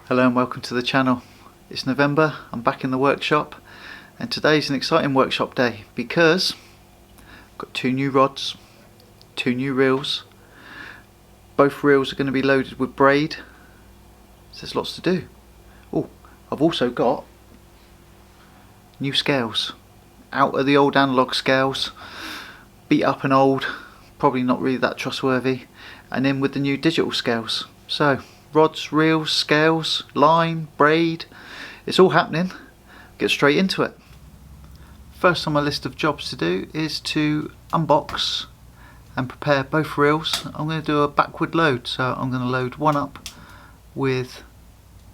Hello and welcome to the channel. It's November, I'm back in the workshop, and today's an exciting workshop day because I've got two new rods, two new reels. Both reels are going to be loaded with braid, so there's lots to do. Oh, I've also got new scales, out of the old analog scales, beat up and old, probably not really that trustworthy, and in with the new digital scales. So rods, reels, scales, line, braid, it's all happening. Get straight into it. First on my list of jobs to do is to unbox and prepare both reels. I'm going to do a backward load, so I'm going to load one up with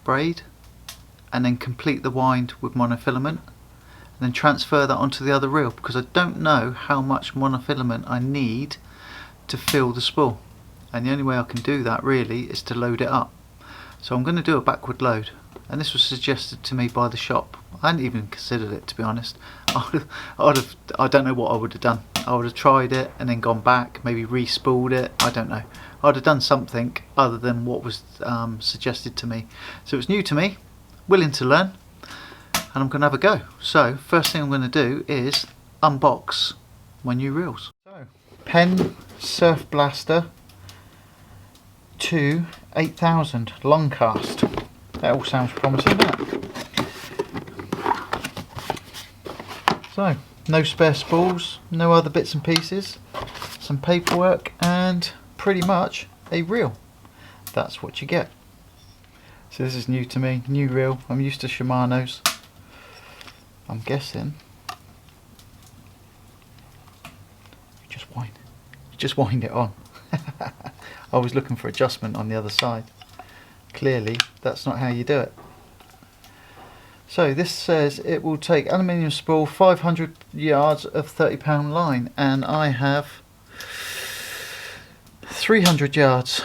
braid and then complete the wind with monofilament and then transfer that onto the other reel, because I don't know how much monofilament I need to fill the spool, and the only way I can do that really is to load it up. So I'm going to do a backward load, and this was suggested to me by the shop. I hadn't even considered it, to be honest. I don't know what I would have done. I would have tried it and then gone back, maybe re-spooled it, I don't know. I'd have done something other than what was suggested to me. So it's new to me, willing to learn, and I'm going to have a go. So first thing I'm going to do is unbox my new reels. So Pen Surf Blaster 2 8000 long cast. That all sounds promising, doesn't it? So no spare spools, no other bits and pieces, some paperwork, and pretty much a reel. That's what you get. So this is new to me, new reel. I'm used to Shimano's. I'm guessing just wind it on. I was looking for adjustment on the other side. Clearly that's not how you do it. So this says it will take aluminium spool, 500 yards of 30-pound line, and I have 300 yards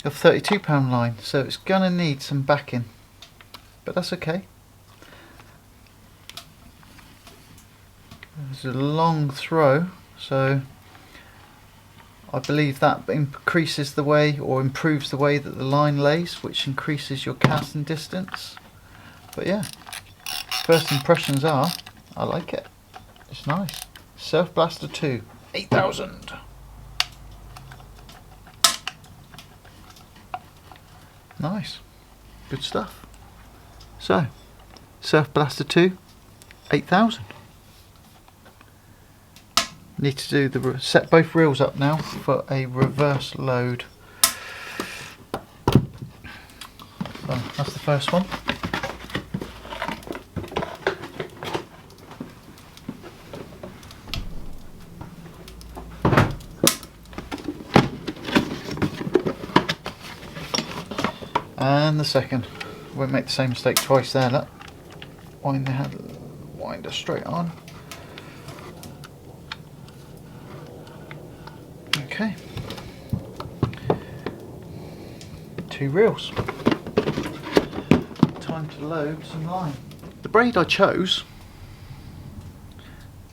of 32-pound line, so it's gonna need some backing, but that's okay. It's a long throw, so I believe that increases the way, or improves the way that the line lays, which increases your casting distance. But yeah, first impressions are, I like it. It's nice. Surf Blaster 2 8000. Nice, good stuff. So Surf Blaster 2 8000. Need to do set both reels up now for a reverse load. So that's the first one. And the second. Won't make the same mistake twice there. Look. Wind her straight on. Okay, two reels. Time to load some line. The braid I chose,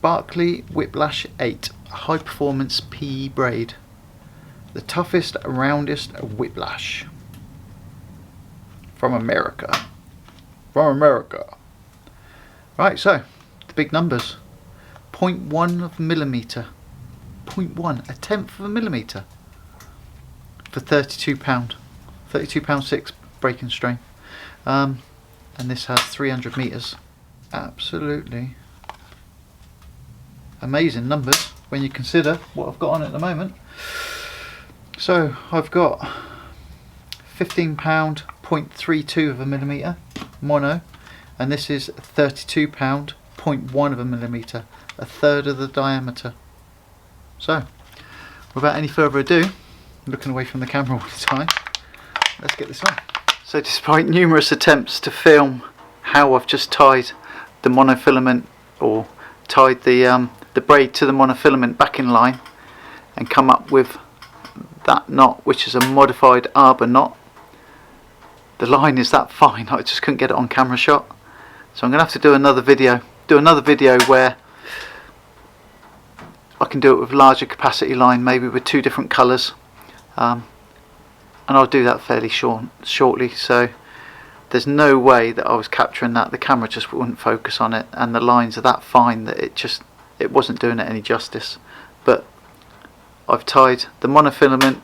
Berkley Whiplash 8 high performance PE braid, the toughest, roundest whiplash from America. Right, so the big numbers: 0.1 of millimetre. 0.1, a tenth of a millimetre for 32-pound 6 breaking strength, and this has 300 meters. Absolutely amazing numbers when you consider what I've got on at the moment. So I've got 15-pound 0.32 of a millimetre mono, and this is 32-pound 0.1 of a millimetre, a third of the diameter. So, without any further ado, looking away from the camera all the time, let's get this on. So despite numerous attempts to film how I've just tied the monofilament, or tied the braid to the monofilament back in line and come up with that knot, which is a modified arbor knot, the line is that fine, I just couldn't get it on camera shot. So I'm going to have to do another video where I can do it with larger capacity line, maybe with two different colours, and I'll do that fairly shortly. So there's no way that I was capturing that. The camera just wouldn't focus on it, and the lines are that fine that it wasn't doing it any justice. But I've tied the monofilament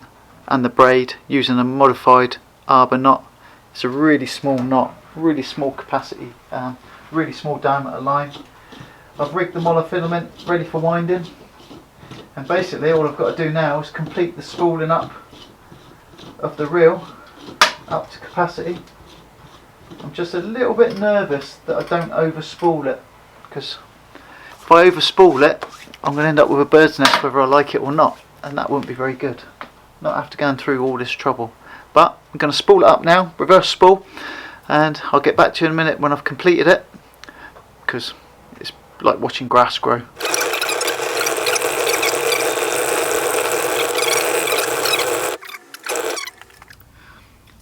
and the braid using a modified arbor knot. It's a really small knot, really small capacity, really small diameter line. I've rigged the monofilament ready for winding, and basically all I've got to do now is complete the spooling up of the reel up to capacity. I'm just a little bit nervous that I don't over spool it, because if I over spool it I'm going to end up with a bird's nest whether I like it or not, and that wouldn't be very good. Not after going through all this trouble. But I'm going to spool it up now, reverse spool, and I'll get back to you in a minute when I've completed it, because it's like watching grass grow.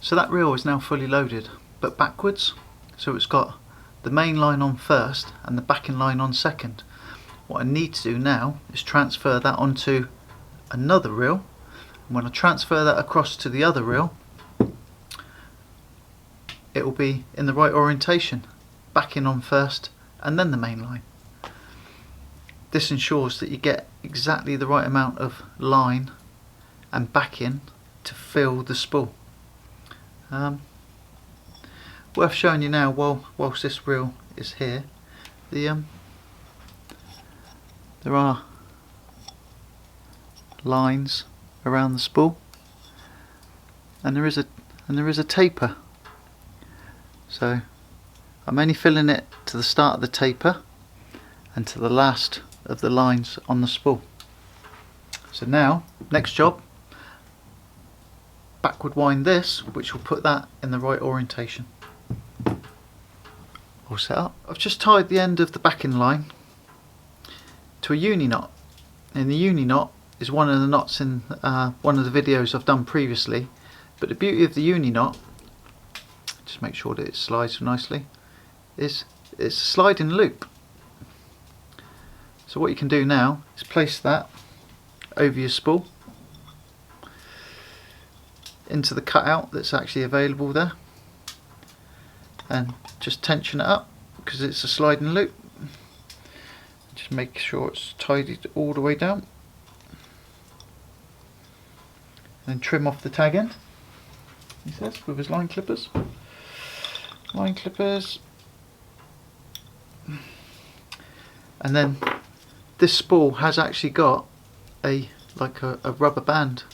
So that reel is now fully loaded, but backwards. So it's got the main line on first and the backing line on second. What I need to do now is transfer that onto another reel, and when I transfer that across to the other reel, it will be in the right orientation, backing on first and then the main line. This ensures that you get exactly the right amount of line and backing to fill the spool. Worth showing you now, whilst this reel is here, there are lines around the spool, and there is a taper. So I'm only filling it to the start of the taper and to the last of the lines on the spool. So now, next job, backward wind this, which will put that in the right orientation. All set up. I've just tied the end of the backing line to a uni knot, and the uni knot is one of the knots in one of the videos I've done previously, but the beauty of the uni knot, just make sure that it slides nicely, is it's a sliding loop. So what you can do now is place that over your spool into the cutout that's actually available there, and just tension it up because it's a sliding loop. Just make sure it's tidied all the way down, and trim off the tag end, he says, with his line clippers. Line clippers. And then this spool has actually got a rubber band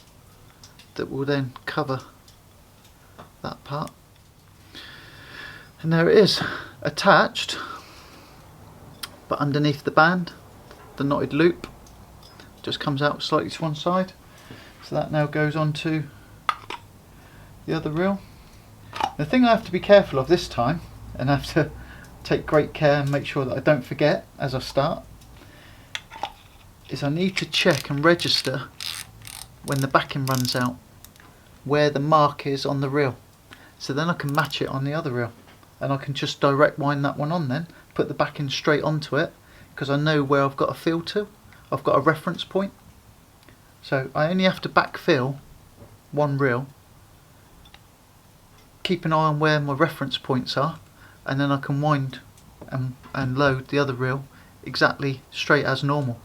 that will then cover that part, and there it is, attached, but underneath the band the knotted loop just comes out slightly to one side. So that now goes on to the other reel. The thing I have to be careful of this time, and I have to take great care and make sure that I don't forget as I start, is I need to check and register when the backing runs out where the mark is on the reel, so then I can match it on the other reel, and I can just direct wind that one on, then put the backing straight onto it, because I know where I've got to fill to. I've got a reference point, so I only have to backfill one reel, keep an eye on where my reference points are, and then I can wind and load the other reel exactly straight as normal.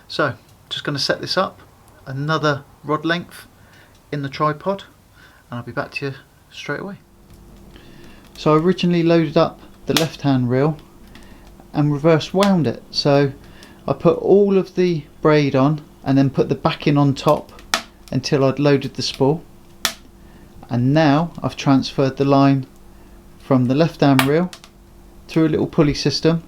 So just going to set this up, another rod length in the tripod, and I'll be back to you straight away. So I originally loaded up the left hand reel and reverse wound it, so I put all of the braid on and then put the backing on top until I'd loaded the spool, and now I've transferred the line from the left hand reel through a little pulley system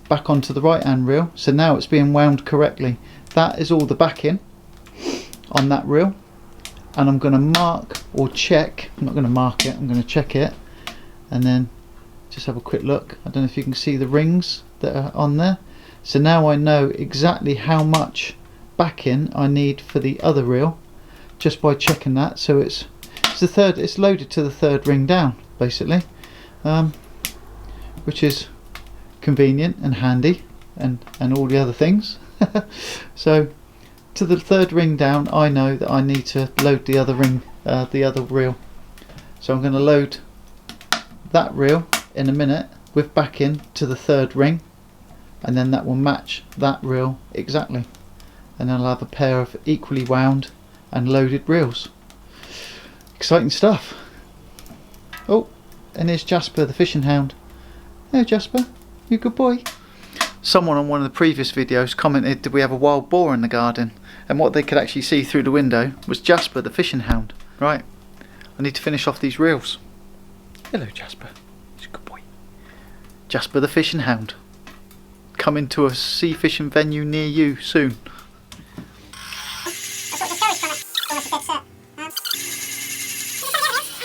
back onto the right hand reel, so now it's being wound correctly. That is all the backing on that reel, and I'm going to mark or check, I'm not going to mark it, I'm going to check it, and then just have a quick look. I don't know if you can see the rings that are on there. So now I know exactly how much backing I need for the other reel just by checking that. So it's loaded to the third ring down basically, which is convenient and handy and all the other things. So to the third ring down I know that I need to load the other ring, the other reel. So I'm going to load that reel in a minute with backing to the third ring, and then that will match that reel exactly, and then I'll have a pair of equally wound and loaded reels. Exciting stuff. Oh, and here's Jasper the fishing hound. Hey Jasper, you a good boy. Someone on one of the previous videos commented, did we have a wild boar in the garden? And what they could actually see through the window was Jasper the fishing hound. Right, I need to finish off these reels. Hello Jasper, he's a good boy. Jasper the fishing hound. Coming to a sea fishing venue near you soon.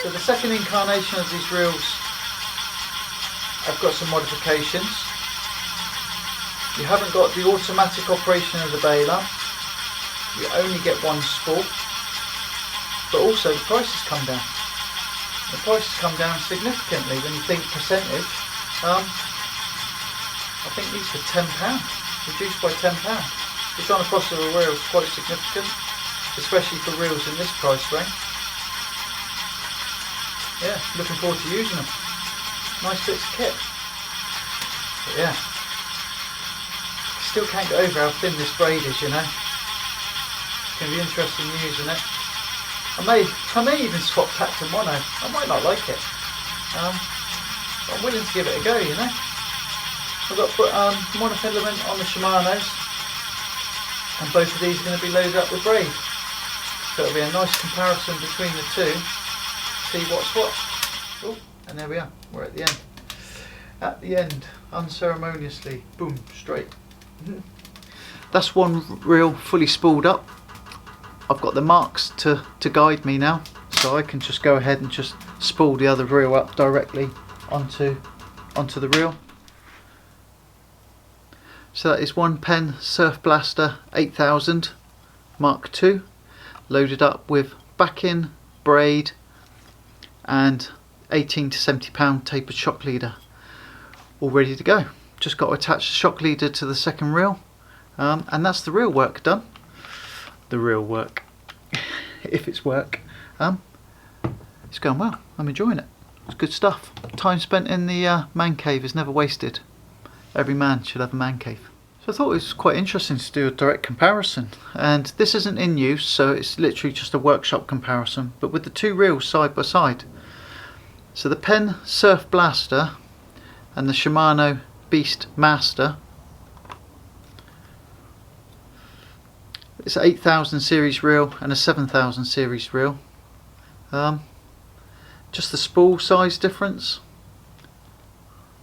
So the second incarnation of these reels, I've got some modifications. You haven't got the automatic operation of the baler. You only get one spool. But also the price has come down. The price has come down significantly when you think percentage. I think these were £10, reduced by £10, which on a cost of a reel is quite significant, especially for reels in this price range. Yeah, looking forward to using them. Nice bits of kit. But yeah, still can't get over how thin this braid is, you know. It's going to be interesting using it. I may even swap tack to mono. I might not like it. But I'm willing to give it a go, you know. I've got to put monofilament on the Shimano's, and both of these are going to be loaded up with braid. So it'll be a nice comparison between the two. See what's what. Oh, and there we are. We're at the end. At the end, unceremoniously, boom, straight. That's one reel fully spooled up. I've got the marks to guide me now, so I can just go ahead and just spool the other reel up directly onto the reel. So that is one Penn Surf Blaster 8000 Mark II, loaded up with backing, braid and 18 to 70 pound tapered shock leader, all ready to go. Just got to attach the shock leader to the second reel, and that's the real work done. The real work, if it's work. It's going well. I'm enjoying it. It's good stuff. Time spent in the man cave is never wasted. Every man should have a man cave. So I thought it was quite interesting to do a direct comparison, and this isn't in use, so it's literally just a workshop comparison, but with the two reels side by side. So the Penn Surf Blaster and the Shimano Beast Master. It's an 8000 series reel and a 7000 series reel. Just the spool size difference.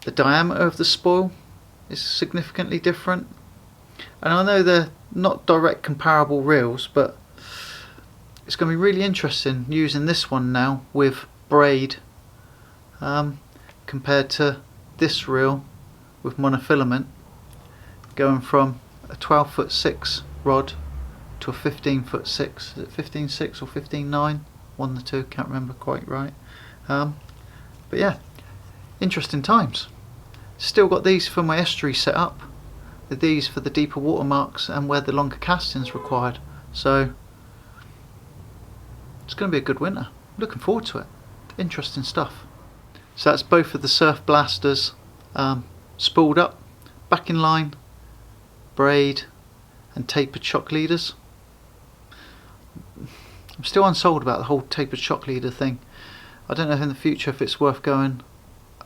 The diameter of the spool is significantly different. And I know they're not direct comparable reels, but it's going to be really interesting using this one now with braid compared to this reel with monofilament, going from a 12'6" rod to a 15'6". Is it 15'6" or 15'9"? One of the two, can't remember quite right. But yeah, interesting times. Still got these for my estuary set up. These for the deeper water marks and where the longer casting's required. So it's going to be a good winter. Looking forward to it. Interesting stuff. So that's both of the Surf Blasters spooled up, back in line, braid and tapered shock leaders. I'm still unsold about the whole tapered shock leader thing. I don't know if in the future if it's worth going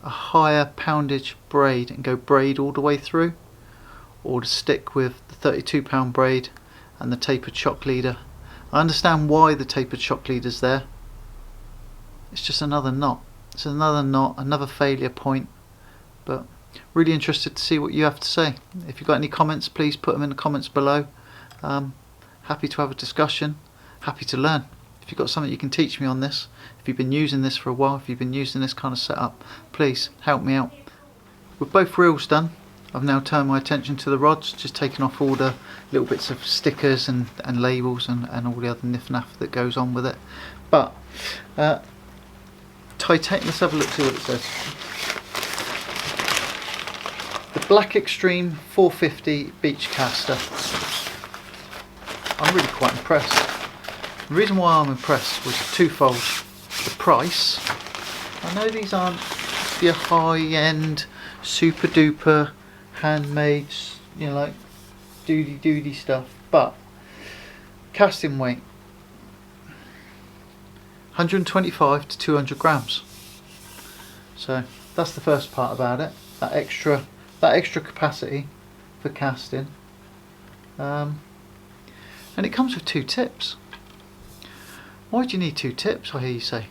a higher poundage braid and go braid all the way through, or to stick with the 32 pound braid and the tapered shock leader. I understand why the tapered shock leader's there. It's just another knot. It's another knot, another failure point. But really interested to see what you have to say. If you've got any comments, please put them in the comments below. Happy to have a discussion, happy to learn. If you've got something you can teach me on this, if you've been using this for a while, if you've been using this kind of setup, please help me out. With both reels done, I've now turned my attention to the rods, just taking off all the little bits of stickers and labels and all the other niff-naff that goes on with it. But titanium, let's have a look, see what it says. The Black Extreme 450 Beach Caster. I'm really quite impressed. The reason why I'm impressed was twofold. The price. I know these aren't your high-end, super duper, handmade, you know, like doody stuff. But casting weight, 125 to 200 grams. So that's the first part about it. That extra capacity for casting. And it comes with 2 tips. Why do you need 2 tips, I hear you say?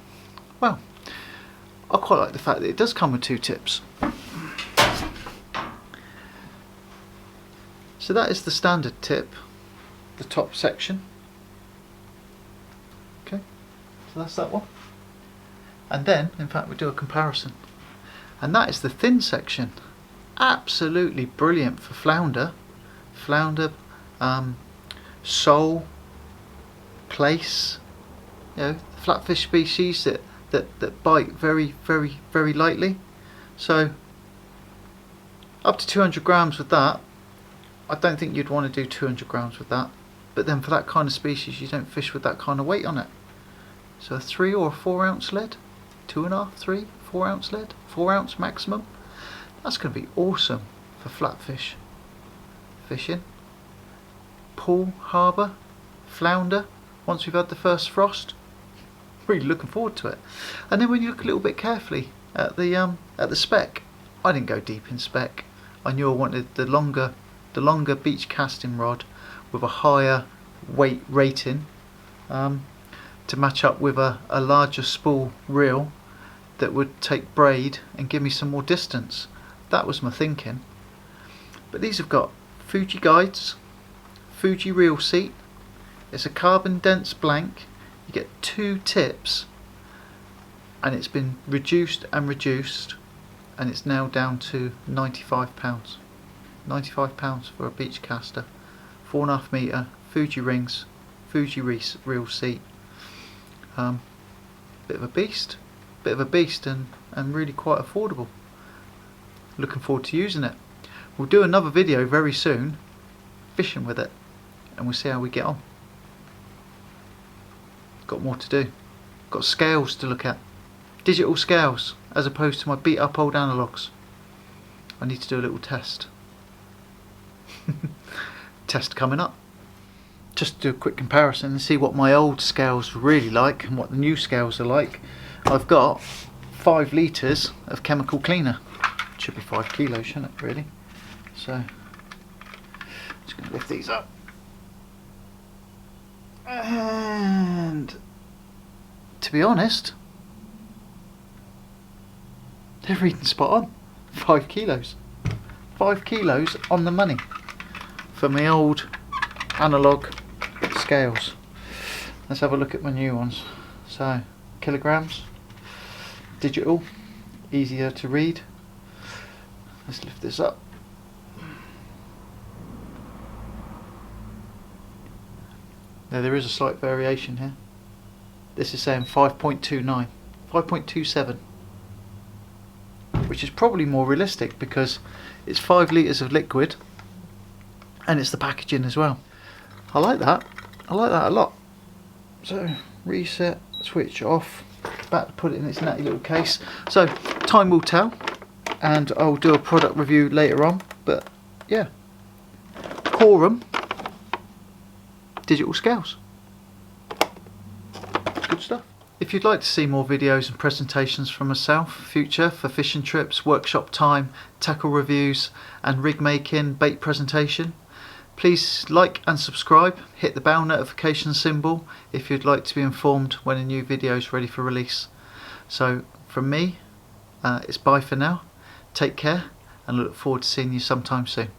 Well, I quite like the fact that it does come with 2 tips. So that is the standard tip, the top section. Okay, so that's that one. And then, in fact, we'll do a comparison. And that is the thin section. Absolutely brilliant for flounder, sole, plaice, you know, flatfish species that bite very lightly. So up to 200 grams with that. I don't think you'd want to do 200 grams with that, but then for that kind of species you don't fish with that kind of weight on it. So a 3 or a 4 ounce lead, 2.5, 3, 4 ounce lead, 4 ounce maximum. That's going to be awesome for flatfish fishing. Pool, harbour, flounder, once we've had the first frost. Really looking forward to it. And then when you look a little bit carefully at the spec, I didn't go deep in spec. I knew I wanted the longer beach casting rod with a higher weight rating, to match up with a larger spool reel that would take braid and give me some more distance. That was my thinking. But these have got Fuji guides, Fuji reel seat. It's a carbon dense blank. You get 2 tips, and it's been reduced, and it's now down to £95. £95 for a beach caster, 4.5 metre, Fuji rings, Fuji reel seat. Bit of a beast, and really quite affordable. Looking forward to using it. We'll do another video very soon, fishing with it, and we'll see how we get on. Got more to do. Got scales to look at. Digital scales, as opposed to my beat up old analogues. I need to do a little test. Test coming up. Just do a quick comparison and see what my old scales were really like and what the new scales are like. I've got 5 litres of chemical cleaner. Should be 5 kilos, shouldn't it, really? So, just going to lift these up. And to be honest, they're reading spot on. 5 kilos. 5 kilos on the money for my old analogue scales. Let's have a look at my new ones. So, kilograms, digital, easier to read. Let's lift this up. Now there is a slight variation here. This is saying 5.29, 5.27, which is probably more realistic because it's 5 litres of liquid and it's the packaging as well. I like that. I like that a lot. So reset, switch off, back to put it in its natty little case. So time will tell, and I'll do a product review later on. But yeah, Quorum digital scales. Good stuff. If you'd like to see more videos and presentations from myself, future for fishing trips, workshop time, tackle reviews and rig making, bait presentation, please like and subscribe, hit the bell notification symbol if you'd like to be informed when a new video is ready for release. So from me, it's bye for now, take care and look forward to seeing you sometime soon.